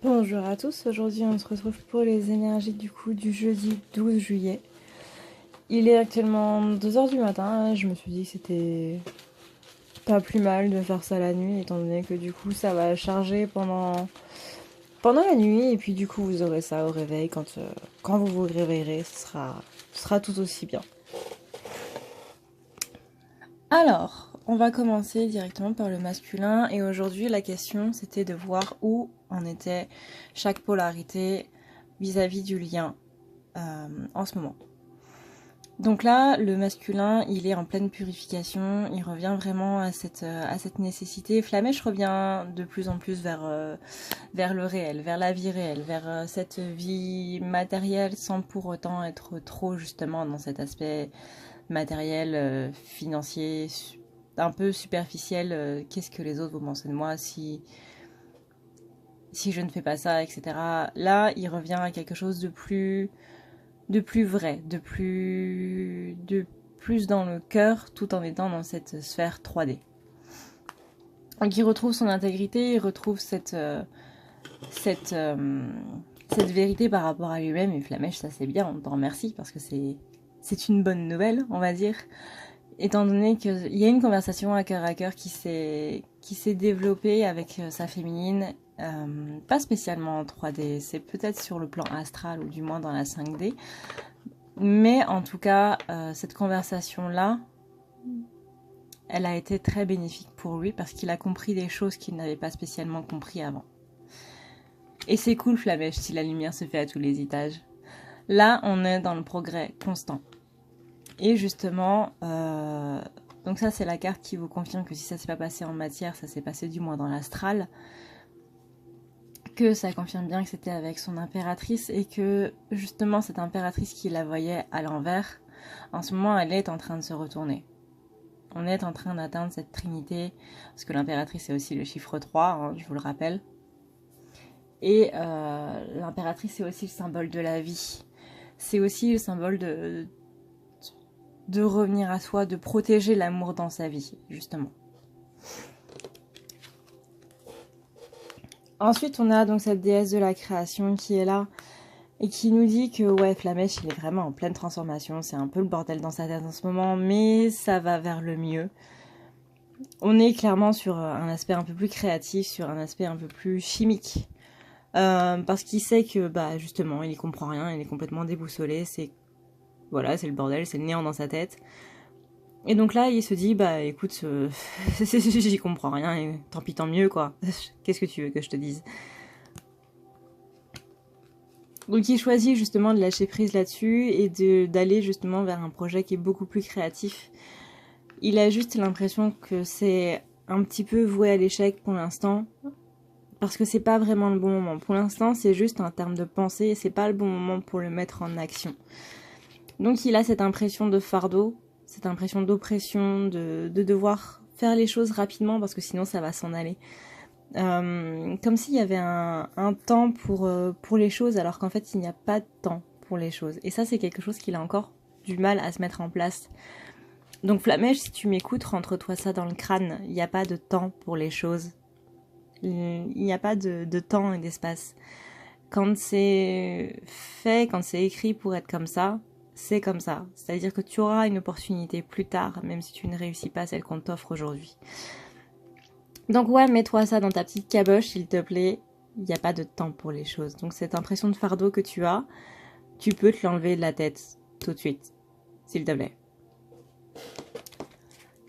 Bonjour à tous, aujourd'hui on se retrouve pour les énergies du jeudi 12 juillet. Il est actuellement 2 heures du matin, je me suis dit que c'était pas plus mal de faire ça la nuit, étant donné que du coup ça va charger pendant la nuit, et puis du coup vous aurez ça au réveil, quand vous vous réveillerez, ce sera tout aussi bien. Alors, on va commencer directement par le masculin, et aujourd'hui la question c'était de voir où en était chaque polarité vis-à-vis du lien en ce moment. Donc là, le masculin, il est en pleine purification, il revient vraiment à cette nécessité. Flamèche revient de plus en plus vers le réel, vers la vie réelle, vers cette vie matérielle sans pour autant être trop justement dans cet aspect matériel, financier, un peu superficiel. Qu'est-ce que les autres vont penser de moi si je ne fais pas ça, etc. Là, il revient à quelque chose de plus vrai, de plus dans le cœur, tout en étant dans cette sphère 3D. Donc il retrouve son intégrité, il retrouve cette vérité par rapport à lui-même, et Flamèche, ça c'est bien, on t'en remercie, parce que c'est une bonne nouvelle, on va dire, étant donné qu'il y a une conversation à cœur qui s'est développée avec sa féminine, pas spécialement en 3D, c'est peut-être sur le plan astral, ou du moins dans la 5D, mais en tout cas, cette conversation-là, elle a été très bénéfique pour lui parce qu'il a compris des choses qu'il n'avait pas spécialement compris avant. Et c'est cool, Flamèche, si la lumière se fait à tous les étages. Là, on est dans le progrès constant. Et justement, donc ça c'est la carte qui vous confirme que si ça s'est pas passé en matière, ça s'est passé du moins dans l'astral. Que ça confirme bien que c'était avec son impératrice, et que justement cette impératrice qui la voyait à l'envers, en ce moment elle est en train de se retourner. On est en train d'atteindre cette trinité, parce que l'impératrice est aussi le chiffre 3, hein, je vous le rappelle. Et l'impératrice c'est aussi le symbole de la vie. C'est aussi le symbole de revenir à soi, de protéger l'amour dans sa vie, justement. Ensuite, on a donc cette déesse de la création qui est là et qui nous dit que ouais, Flamèche, il est vraiment en pleine transformation. C'est un peu le bordel dans sa tête en ce moment, mais ça va vers le mieux. On est clairement sur un aspect un peu plus créatif, sur un aspect un peu plus chimique. Parce qu'il sait que, bah, justement, il y comprend rien, il est complètement déboussolé. Voilà, c'est le bordel, c'est le néant dans sa tête. Et donc là, il se dit, bah écoute, j'y comprends rien, et tant pis, tant mieux, quoi. Qu'est-ce que tu veux que je te dise? Donc il choisit justement de lâcher prise là-dessus et d'aller justement vers un projet qui est beaucoup plus créatif. Il a juste l'impression que c'est un petit peu voué à l'échec pour l'instant, parce que c'est pas vraiment le bon moment. Pour l'instant, c'est juste en termes de pensée, et c'est pas le bon moment pour le mettre en action. Donc il a cette impression de fardeau, cette impression d'oppression, de devoir faire les choses rapidement parce que sinon ça va s'en aller. Comme s'il y avait un temps pour les choses, alors qu'en fait il n'y a pas de temps pour les choses. Et ça c'est quelque chose qu'il a encore du mal à se mettre en place. Donc Flamèche, si tu m'écoutes, rentre-toi ça dans le crâne. Il n'y a pas de temps pour les choses. Il n'y a pas de temps et d'espace. Quand c'est fait, quand c'est écrit pour être comme ça, c'est comme ça. C'est-à-dire que tu auras une opportunité plus tard, même si tu ne réussis pas celle qu'on t'offre aujourd'hui. Donc ouais, mets-toi ça dans ta petite caboche, s'il te plaît. Il n'y a pas de temps pour les choses. Donc cette impression de fardeau que tu as, tu peux te l'enlever de la tête tout de suite, s'il te plaît.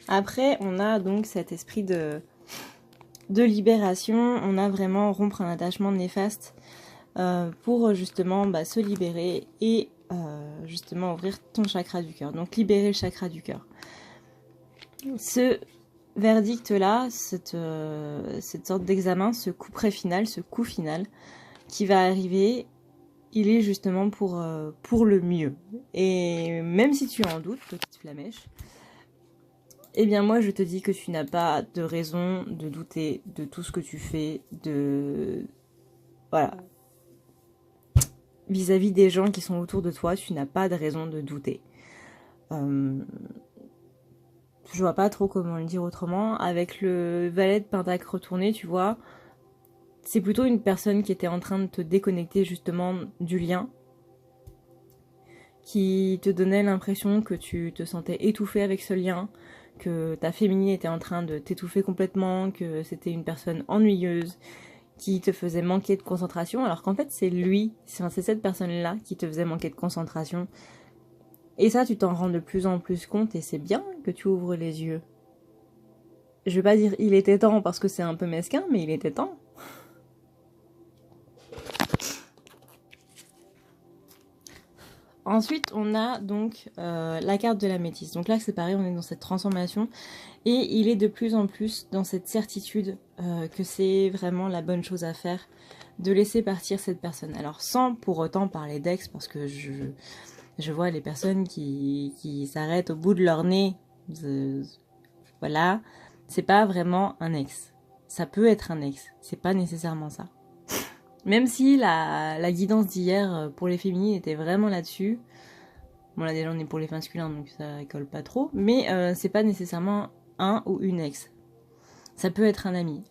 Après, on a donc cet esprit de libération. On a vraiment rompre un attachement néfaste pour justement se libérer et justement ouvrir ton chakra du cœur. Donc libérer le chakra du cœur. Ce verdict-là, cette sorte d'examen, ce coup final, ce coup final qui va arriver, il est justement pour le mieux. Et même si tu en doutes, petite Flamèche, eh bien moi je te dis que tu n'as pas de raison de douter de tout ce que tu fais, voilà. Vis-à-vis des gens qui sont autour de toi, tu n'as pas de raison de douter. Je vois pas trop comment le dire autrement. Avec le valet de pentacle retourné, tu vois, c'est plutôt une personne qui était en train de te déconnecter justement du lien, qui te donnait l'impression que tu te sentais étouffé avec ce lien, que ta féminine était en train de t'étouffer complètement, que c'était une personne ennuyeuse, qui te faisait manquer de concentration, alors qu'en fait c'est cette personne-là qui te faisait manquer de concentration. Et ça, tu t'en rends de plus en plus compte et c'est bien que tu ouvres les yeux. Je vais pas dire il était temps parce que c'est un peu mesquin, mais il était temps. Ensuite, on a donc la carte de la métisse. Donc là, c'est pareil, on est dans cette transformation. Et il est de plus en plus dans cette certitude que c'est vraiment la bonne chose à faire de laisser partir cette personne. Alors, sans pour autant parler d'ex, parce que je vois les personnes qui s'arrêtent au bout de leur nez. Voilà. C'est pas vraiment un ex. Ça peut être un ex. C'est pas nécessairement ça. Même si la guidance d'hier pour les féminines était vraiment là-dessus. Bon, là déjà on est pour les masculins donc ça colle pas trop. Mais c'est pas nécessairement un ou une ex. Ça peut être un ami.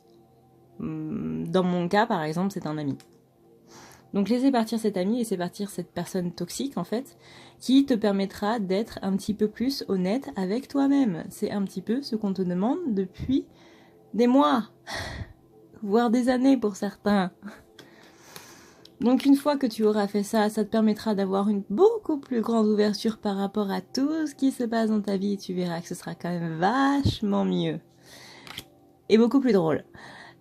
Dans mon cas par exemple c'est un ami. Donc laissez partir cet ami, laissez partir cette personne toxique en fait, qui te permettra d'être un petit peu plus honnête avec toi-même. C'est un petit peu ce qu'on te demande depuis des mois, voire des années pour certains. Donc une fois que tu auras fait ça, ça te permettra d'avoir une beaucoup plus grande ouverture par rapport à tout ce qui se passe dans ta vie. Tu verras que ce sera quand même vachement mieux. Et beaucoup plus drôle.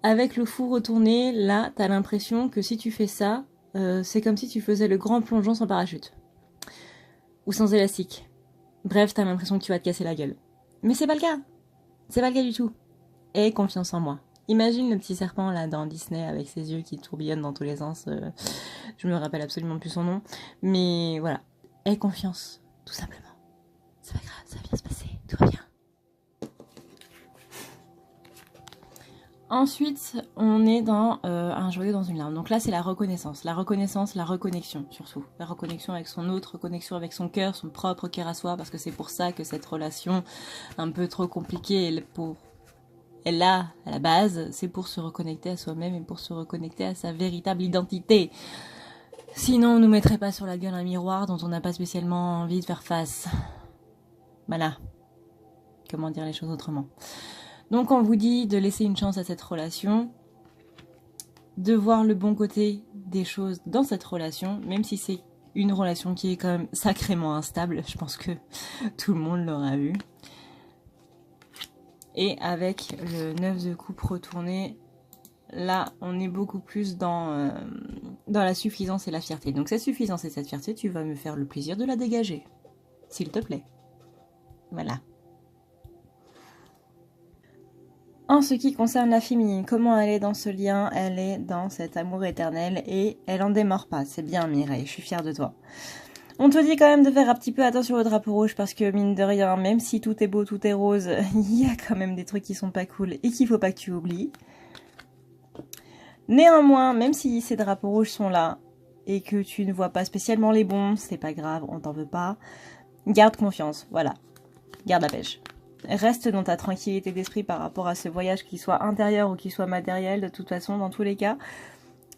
Avec le fou retourné, là, t'as l'impression que si tu fais ça, c'est comme si tu faisais le grand plongeon sans parachute. Ou sans élastique. Bref, t'as l'impression que tu vas te casser la gueule. Mais c'est pas le cas. C'est pas le cas du tout. Aie confiance en moi. Imagine le petit serpent là dans Disney avec ses yeux qui tourbillonnent dans tous les sens. Je me rappelle absolument plus son nom. Mais voilà. Aie confiance, tout simplement. C'est pas grave, ça va bien se passer. Tout va bien. Ensuite, on est dans un joyau dans une larme. Donc là, c'est la reconnaissance, la reconnexion surtout. La reconnexion avec son autre, reconnexion avec son cœur, son propre cœur à soi, parce que c'est pour ça que cette relation un peu trop compliquée est là, à la base, c'est pour se reconnecter à soi-même et pour se reconnecter à sa véritable identité. Sinon, on nous mettrait pas sur la gueule un miroir dont on n'a pas spécialement envie de faire face. Voilà. Comment dire les choses autrement ? Donc on vous dit de laisser une chance à cette relation, de voir le bon côté des choses dans cette relation, même si c'est une relation qui est quand même sacrément instable, je pense que tout le monde l'aura vu. Et avec le 9 de coupe retourné, là on est beaucoup plus dans la suffisance et la fierté. Donc cette suffisance et cette fierté, tu vas me faire le plaisir de la dégager, s'il te plaît. Voilà. En ce qui concerne la féminine, comment elle est dans ce lien? Elle est dans cet amour éternel et elle en démord pas. C'est bien Mireille, je suis fière de toi. On te dit quand même de faire un petit peu attention au drapeau rouge parce que mine de rien, même si tout est beau, tout est rose, il y a quand même des trucs qui sont pas cool et qu'il faut pas que tu oublies. Néanmoins, même si ces drapeaux rouges sont là et que tu ne vois pas spécialement les bons, c'est pas grave, on t'en veut pas. Garde confiance, voilà. Garde la pêche. Reste dans ta tranquillité d'esprit par rapport à ce voyage, qu'il soit intérieur ou qu'il soit matériel. De toute façon, dans tous les cas,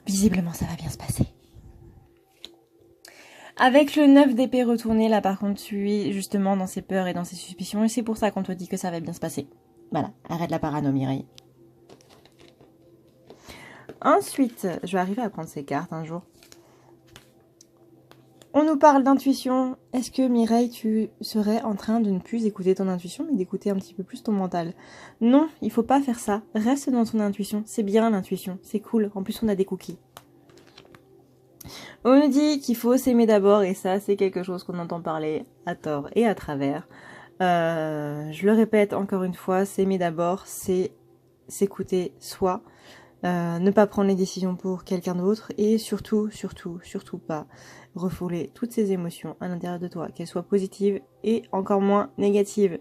visiblement, ça va bien se passer. Avec le 9 d'épée retourné, là par contre, tu es justement dans ses peurs et dans ses suspicions. Et c'est pour ça qu'on te dit que ça va bien se passer. Voilà, arrête la parano, Mireille. Ensuite, je vais arriver à prendre ces cartes un jour. On nous parle d'intuition. Est-ce que Mireille, tu serais en train de ne plus écouter ton intuition, mais d'écouter un petit peu plus ton mental? Non, il faut pas faire ça. Reste dans ton intuition. C'est bien l'intuition. C'est cool. En plus, on a des cookies. On nous dit qu'il faut s'aimer d'abord, et ça, c'est quelque chose qu'on entend parler à tort et à travers. Je le répète encore une fois, s'aimer d'abord, c'est s'écouter soi. Ne pas prendre les décisions pour quelqu'un d'autre et surtout pas refouler toutes ces émotions à l'intérieur de toi, qu'elles soient positives et encore moins négatives.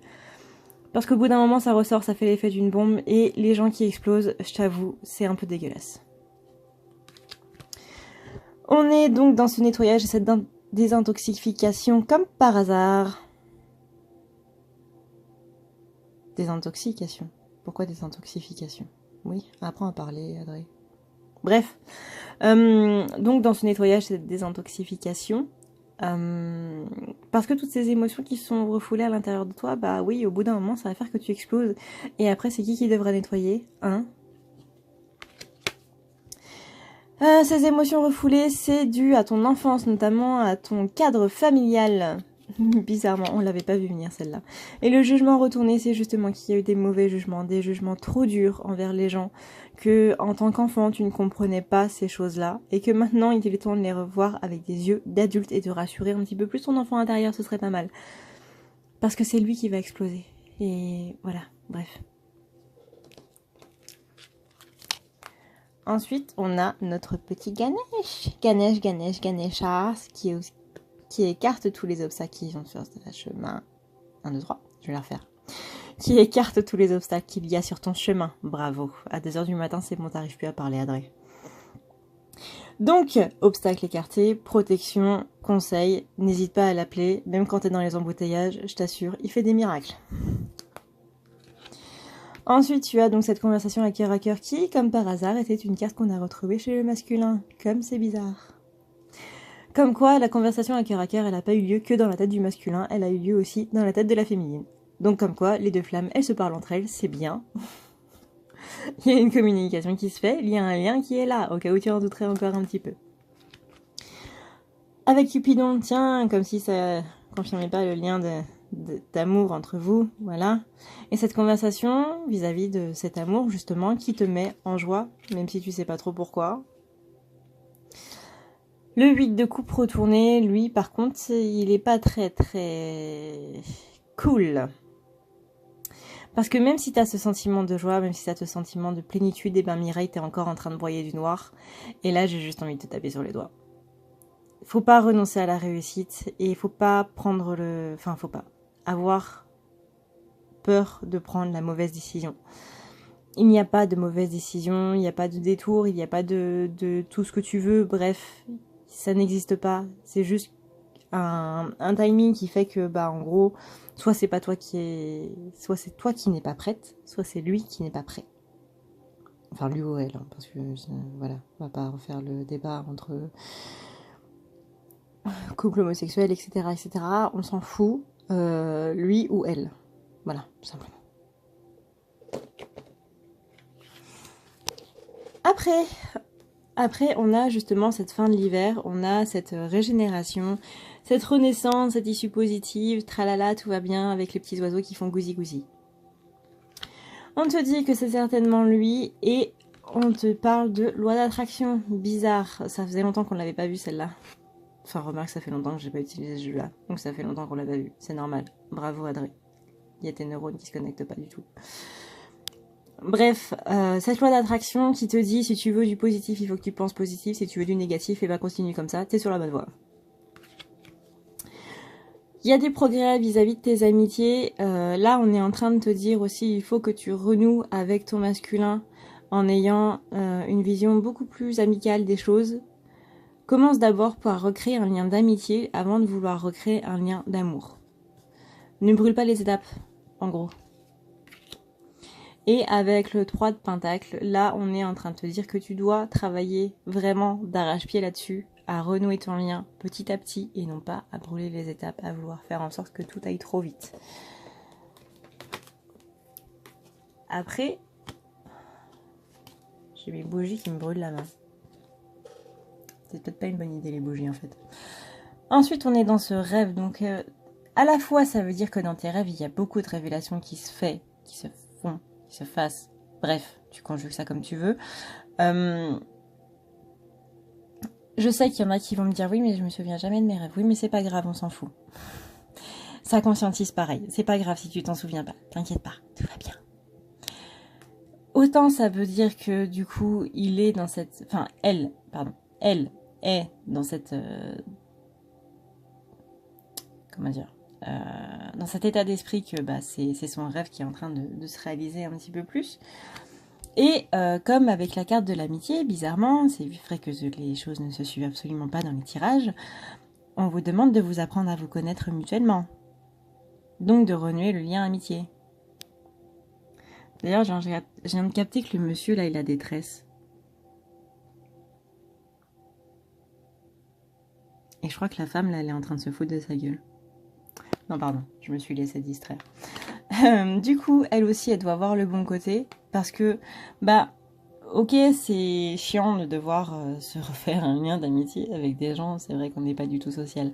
Parce qu'au bout d'un moment, ça ressort, ça fait l'effet d'une bombe et les gens qui explosent, je t'avoue, c'est un peu dégueulasse. On est donc dans ce nettoyage et cette désintoxication comme par hasard. Désintoxication. Pourquoi désintoxication? Oui, apprends à parler, Adré. Bref. Donc dans ce nettoyage, cette désintoxification, parce que toutes ces émotions qui sont refoulées à l'intérieur de toi, bah oui, au bout d'un moment, ça va faire que tu exploses. Et après, c'est qui devrait nettoyer, hein? Ces émotions refoulées, c'est dû à ton enfance, notamment à ton cadre familial. Bizarrement, on l'avait pas vu venir celle-là. Et le jugement retourné, c'est justement qu'il y a eu des mauvais jugements, des jugements trop durs envers les gens, que en tant qu'enfant, tu ne comprenais pas ces choses-là, et que maintenant, il est temps de les revoir avec des yeux d'adulte et de rassurer un petit peu plus ton enfant intérieur, ce serait pas mal. Parce que c'est lui qui va exploser. Et voilà, bref. Ensuite, on a notre petit Ganesh. Ganesha, qui écarte tous les obstacles qui vont sur le chemin. 1, 2, 3, je vais la refaire. Qui écarte tous les obstacles qu'il y a sur ton chemin. Bravo. À 2h du matin, c'est bon, t'arrives plus à parler, Adré. Donc, obstacles écartés, protection, conseil, n'hésite pas à l'appeler, même quand t'es dans les embouteillages, je t'assure, il fait des miracles. Ensuite, tu as donc cette conversation à cœur à cœur qui, comme par hasard, était une carte qu'on a retrouvée chez le masculin. Comme c'est bizarre. Comme quoi, la conversation à cœur, elle n'a pas eu lieu que dans la tête du masculin, elle a eu lieu aussi dans la tête de la féminine. Donc comme quoi, les deux flammes, elles se parlent entre elles, c'est bien. Il y a une communication qui se fait, il y a un lien qui est là, au cas où tu en douterais encore un petit peu. Avec Cupidon, tiens, comme si ça confirmait pas le lien d'amour entre vous, voilà. Et cette conversation vis-à-vis de cet amour, justement, qui te met en joie, même si tu sais pas trop pourquoi. Le 8 de coupe retourné, lui, par contre, il est pas très cool. Parce que même si tu as ce sentiment de joie, même si tu as ce sentiment de plénitude, et ben Mireille, t'es encore en train de broyer du noir. Et là, j'ai juste envie de te taper sur les doigts. Faut pas renoncer à la réussite et faut pas prendre le... Enfin, faut pas avoir peur de prendre la mauvaise décision. Il n'y a pas de mauvaise décision, il n'y a pas de détour, il n'y a pas de tout ce que tu veux, bref, ça n'existe pas. C'est juste un timing qui fait que, bah, en gros, soit c'est pas toi soit c'est toi qui n'es pas prête, soit c'est lui qui n'est pas prêt. Enfin, lui ou elle, hein, parce que, voilà, on va pas refaire le débat entre couple homosexuel, etc., etc. On s'en fout, lui ou elle. Voilà, tout simplement. Après, on a justement cette fin de l'hiver, on a cette régénération, cette renaissance, cette issue positive, tralala, tout va bien avec les petits oiseaux qui font gousi-gousi. On te dit que c'est certainement lui et on te parle de loi d'attraction. Bizarre, ça faisait longtemps qu'on ne l'avait pas vu celle-là. Enfin, remarque, ça fait longtemps que j'ai pas utilisé ce jeu-là, donc ça fait longtemps qu'on l'a pas vu, c'est normal. Bravo Adré. Il y a tes neurones qui se connectent pas du tout. Bref, cette loi d'attraction qui te dit si tu veux du positif, il faut que tu penses positif, si tu veux du négatif, et ben continue comme ça, t'es sur la bonne voie. Il y a des progrès vis-à-vis de tes amitiés. Là, on est en train de te dire aussi, il faut que tu renoues avec ton masculin en ayant une vision beaucoup plus amicale des choses. Commence d'abord par recréer un lien d'amitié avant de vouloir recréer un lien d'amour. Ne brûle pas les étapes, en gros. Et avec le 3 de Pentacle, là, on est en train de te dire que tu dois travailler vraiment d'arrache-pied là-dessus, à renouer ton lien petit à petit et non pas à brûler les étapes, à vouloir faire en sorte que tout aille trop vite. Après, j'ai mes bougies qui me brûlent la main. C'est peut-être pas une bonne idée les bougies en fait. Ensuite, on est dans ce rêve, donc à la fois ça veut dire que dans tes rêves, il y a beaucoup de révélations qui se font, qui se fassent. Bref, tu conjugues ça comme tu veux. Je sais qu'il y en a qui vont me dire oui, mais je me souviens jamais de mes rêves. Oui, mais c'est pas grave, on s'en fout. Ça conscientise pareil. C'est pas grave si tu t'en souviens pas. T'inquiète pas, tout va bien. Autant ça veut dire que du coup, il est dans cette... Enfin, elle est dans cette... comment dire dans cet état d'esprit que bah, c'est son rêve qui est en train de se réaliser un petit peu plus. Et comme avec la carte de l'amitié, bizarrement, c'est vrai que les choses ne se suivent absolument pas dans les tirages, on vous demande de vous apprendre à vous connaître mutuellement. Donc de renouer le lien amitié. D'ailleurs, je viens de capter que le monsieur, là, il a des tresses. Et je crois que la femme, là, elle est en train de se foutre de sa gueule. Non, pardon, je me suis laissée distraire. Du coup, elle aussi, elle doit voir le bon côté. Parce que, bah, ok, c'est chiant de devoir se refaire un lien d'amitié avec des gens. C'est vrai qu'on n'est pas du tout social.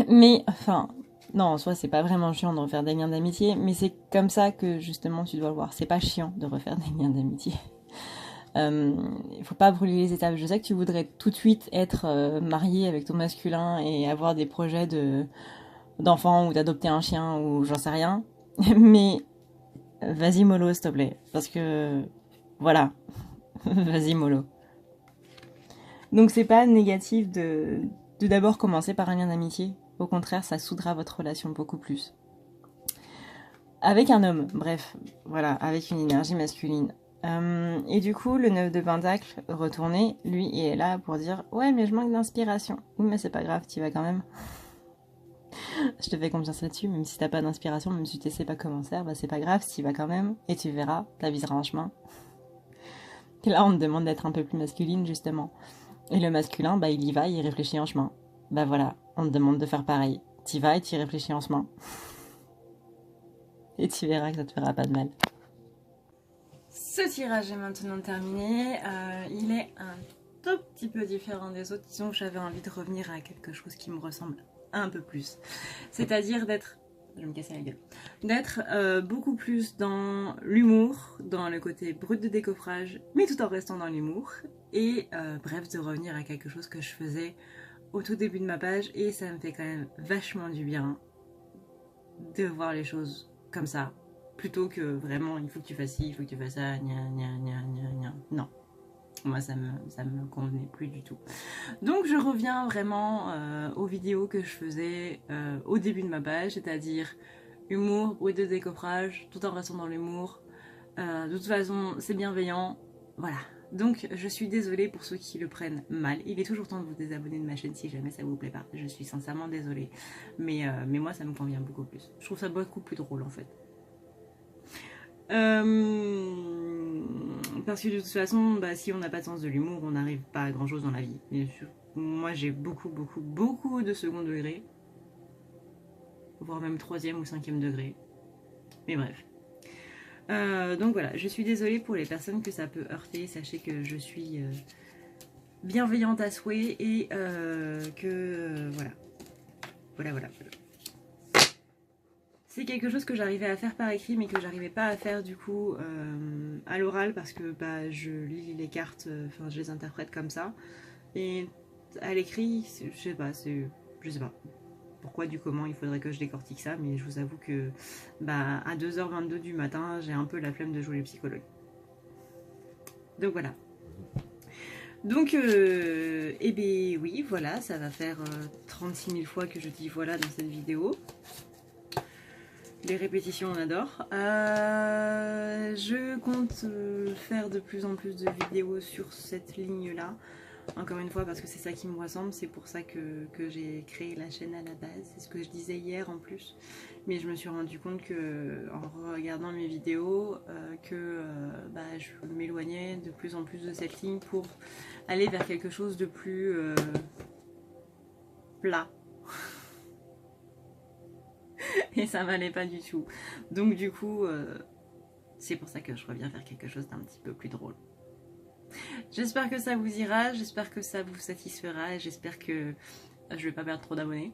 Mais, enfin, non, en soi, c'est pas vraiment chiant de refaire des liens d'amitié. Mais c'est comme ça que, justement, tu dois le voir. C'est pas chiant de refaire des liens d'amitié. Il faut pas brûler les étapes. Je sais que tu voudrais tout de suite être marié avec ton masculin et avoir des projets d'enfant ou d'adopter un chien ou j'en sais rien. Mais vas-y mollo s'il te plaît. Parce que voilà. Vas-y mollo. Donc c'est pas négatif de d'abord commencer par un lien d'amitié. Au contraire, ça soudera votre relation beaucoup plus. Avec un homme, bref, voilà, avec une énergie masculine. Et du coup, le 9 de Pentacle retourné, lui, il est là pour dire « Ouais, mais je manque d'inspiration. » Oui, mais c'est pas grave, t'y vas quand même. Je te fais confiance là-dessus, même si t'as pas d'inspiration, même si tu sais pas comment faire, bah c'est pas grave, t'y vas quand même, et tu verras, t'aviseras un chemin. Et là, on te demande d'être un peu plus masculine, justement. Et le masculin, bah il y va, il réfléchit en chemin. Bah voilà, on te demande de faire pareil. T'y vas et t'y réfléchis en chemin. Et tu verras que ça te fera pas de mal. Ce tirage est maintenant terminé. Il est un tout petit peu différent des autres. Disons que j'avais envie de revenir à quelque chose qui me ressemble un peu plus. C'est-à-dire d'être... Je vais me casser la gueule. D'être beaucoup plus dans l'humour, dans le côté brut de décoffrage, mais tout en restant dans l'humour. Et bref, de revenir à quelque chose que je faisais au tout début de ma page. Et ça me fait quand même vachement du bien de voir les choses comme ça. Plutôt que vraiment, il faut que tu fasses ci, il faut que tu fasses ça, gna gna gna gna gna. Non. Moi, ça me convenait plus du tout. Donc, je reviens vraiment aux vidéos que je faisais au début de ma page, c'est-à-dire humour, bruit de décoffrage, tout en restant dans l'humour. De toute façon, c'est bienveillant. Voilà. Donc, je suis désolée pour ceux qui le prennent mal. Il est toujours temps de vous désabonner de ma chaîne si jamais ça vous plaît pas. Je suis sincèrement désolée. Mais moi, ça me convient beaucoup plus. Je trouve ça beaucoup plus drôle, en fait. Parce que de toute façon, bah, si on n'a pas de sens de l'humour, on n'arrive pas à grand chose dans la vie. Et moi, j'ai beaucoup de second degré, voire même troisième ou cinquième degré. Mais bref. Donc voilà, je suis désolée pour les personnes que ça peut heurter. Sachez que je suis bienveillante à souhait et que voilà. Voilà. C'est quelque chose que j'arrivais à faire par écrit mais que j'arrivais pas à faire du coup à l'oral parce que bah, je lis les cartes, enfin je les interprète comme ça. Et à l'écrit, je sais pas pourquoi du comment il faudrait que je décortique ça, mais je vous avoue que bah, à 2h22 du matin, j'ai un peu la flemme de jouer les psychologues. Donc voilà. Donc, eh bien oui, voilà, ça va faire 36 000 fois que je dis voilà dans cette vidéo. Les répétitions, on adore. Je compte faire de plus en plus de vidéos sur cette ligne-là. Encore une fois, parce que c'est ça qui me ressemble. C'est pour ça que j'ai créé la chaîne à la base. C'est ce que je disais hier en plus. Mais je me suis rendu compte que, en regardant mes vidéos, bah, je m'éloignais de plus en plus de cette ligne pour aller vers quelque chose de plus plat. Et ça m'allait pas du tout. Donc du coup, c'est pour ça que je reviens vers quelque chose d'un petit peu plus drôle. J'espère que ça vous ira, j'espère que ça vous satisfera et j'espère que je vais pas perdre trop d'abonnés.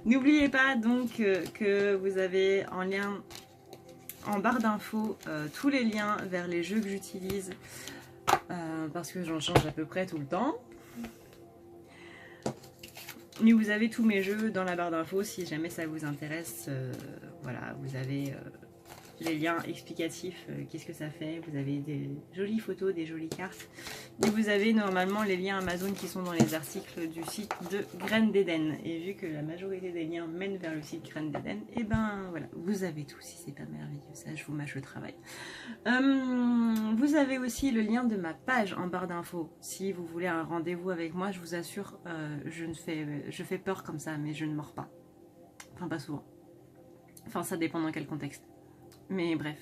N'oubliez pas donc que vous avez en lien en barre d'infos tous les liens vers les jeux que j'utilise parce que j'en change à peu près tout le temps. Mais vous avez tous mes jeux dans la barre d'infos si jamais ça vous intéresse. Voilà, vous avez les liens explicatifs, qu'est-ce que ça fait. Vous avez des jolies photos, des jolies cartes. Et vous avez normalement les liens Amazon qui sont dans les articles du site de Graines d'Eden. Et vu que la majorité des liens mènent vers le site Graines d'Eden, et ben voilà, vous avez tout. Si c'est pas merveilleux, ça je vous mâche le travail. Vous avez aussi le lien de ma page en barre d'infos. Si vous voulez un rendez-vous avec moi, je vous assure, je fais peur comme ça, mais je ne mords pas. Enfin, pas souvent. Enfin, ça dépend dans quel contexte. Mais bref.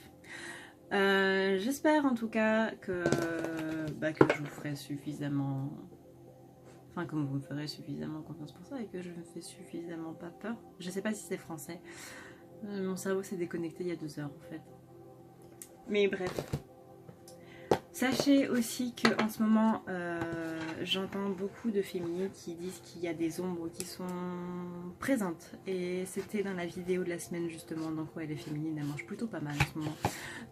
J'espère en tout cas que que je vous ferai suffisamment... Enfin, comme vous me ferez suffisamment confiance pour ça et que je me fais suffisamment pas peur. Je sais pas si c'est français. Mon cerveau s'est déconnecté il y a 2 heures en fait. Mais bref. Sachez aussi que en ce moment, j'entends beaucoup de féminines qui disent qu'il y a des ombres qui sont présentes. Et c'était dans la vidéo de la semaine justement. Donc ouais, les féminines, elles mangent plutôt pas mal en ce moment.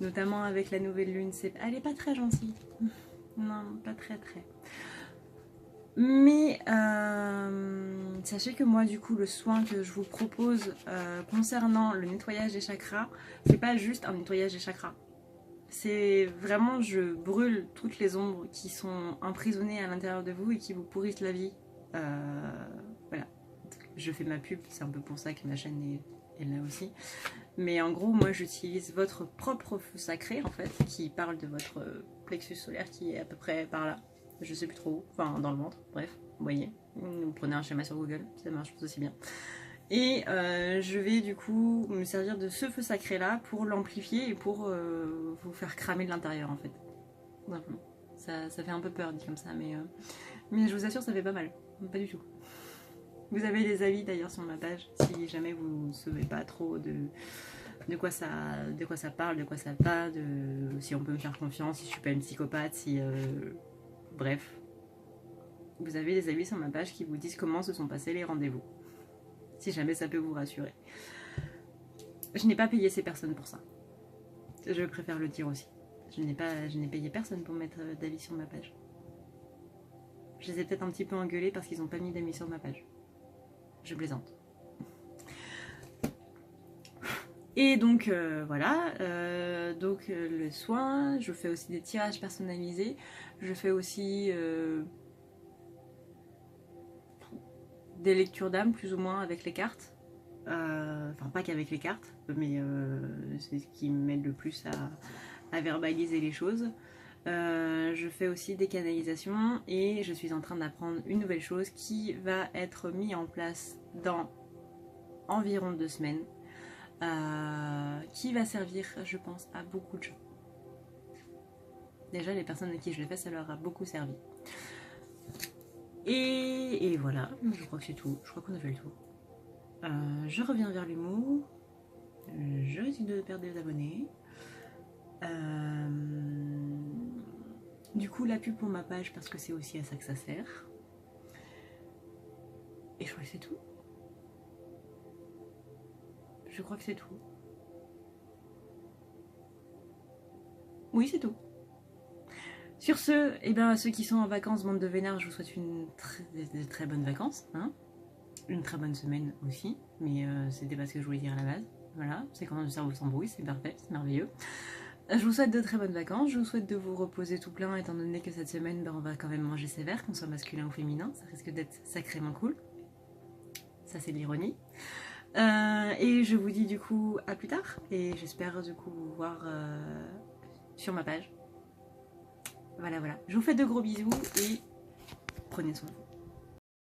Notamment avec la nouvelle lune. Elle est pas très gentille. Non, pas très. Mais sachez que moi du coup le soin que je vous propose concernant le nettoyage des chakras, c'est pas juste un nettoyage des chakras. C'est vraiment, je brûle toutes les ombres qui sont emprisonnées à l'intérieur de vous et qui vous pourrissent la vie. Voilà, je fais ma pub, c'est un peu pour ça que ma chaîne est là aussi. Mais en gros, moi j'utilise votre propre feu sacré en fait, qui parle de votre plexus solaire qui est à peu près par là. Je sais plus trop où, enfin dans le ventre, bref, vous voyez. Vous prenez un schéma sur Google, ça marche tout aussi bien. Et je vais du coup me servir de ce feu sacré là pour l'amplifier et pour vous faire cramer de l'intérieur en fait. Simplement. Ça fait un peu peur dit comme ça, mais je vous assure ça fait pas mal, pas du tout. Vous avez des avis d'ailleurs sur ma page, si jamais vous ne savez pas trop de quoi ça parle, de quoi ça va, si on peut me faire confiance, si je suis pas une psychopathe, si... Bref. Vous avez des avis sur ma page qui vous disent comment se sont passés les rendez-vous. Si jamais ça peut vous rassurer. Je n'ai pas payé ces personnes pour ça. Je préfère le dire aussi. Je n'ai payé personne pour mettre d'avis sur ma page. Je les ai peut-être un petit peu engueulés parce qu'ils n'ont pas mis d'avis sur ma page. Je plaisante. Et donc voilà, donc le soin, je fais aussi des tirages personnalisés, je fais aussi des lectures d'âme plus ou moins avec les cartes, enfin pas qu'avec les cartes, mais c'est ce qui m'aide le plus à verbaliser les choses. Je fais aussi des canalisations et je suis en train d'apprendre une nouvelle chose qui va être mise en place dans environ 2 semaines. Qui va servir, je pense, à beaucoup de gens. Déjà, les personnes à qui je l'ai fait, ça leur a beaucoup servi. Et voilà, je crois que c'est tout. Je crois qu'on a fait le tour. Je reviens vers l'humour. Je risque de perdre des abonnés. Du coup, la pub pour ma page, parce que c'est aussi à ça que ça sert. Et je crois que c'est tout. Je crois que c'est tout. Oui, c'est tout. Sur ce, eh ben, ceux qui sont en vacances, bande de vénards, je vous souhaite de très bonnes vacances. Hein, une très bonne semaine aussi. Mais c'était pas ce que je voulais dire à la base. Voilà, c'est quand le cerveau s'embrouille, c'est parfait, c'est merveilleux. Je vous souhaite de très bonnes vacances. Je vous souhaite de vous reposer tout plein, étant donné que cette semaine, ben, on va quand même manger sévère, qu'on soit masculin ou féminin. Ça risque d'être sacrément cool. Ça, c'est l'ironie. Et je vous dis du coup à plus tard et j'espère du coup vous voir sur ma page. Voilà, je vous fais de gros bisous et prenez soin de vous.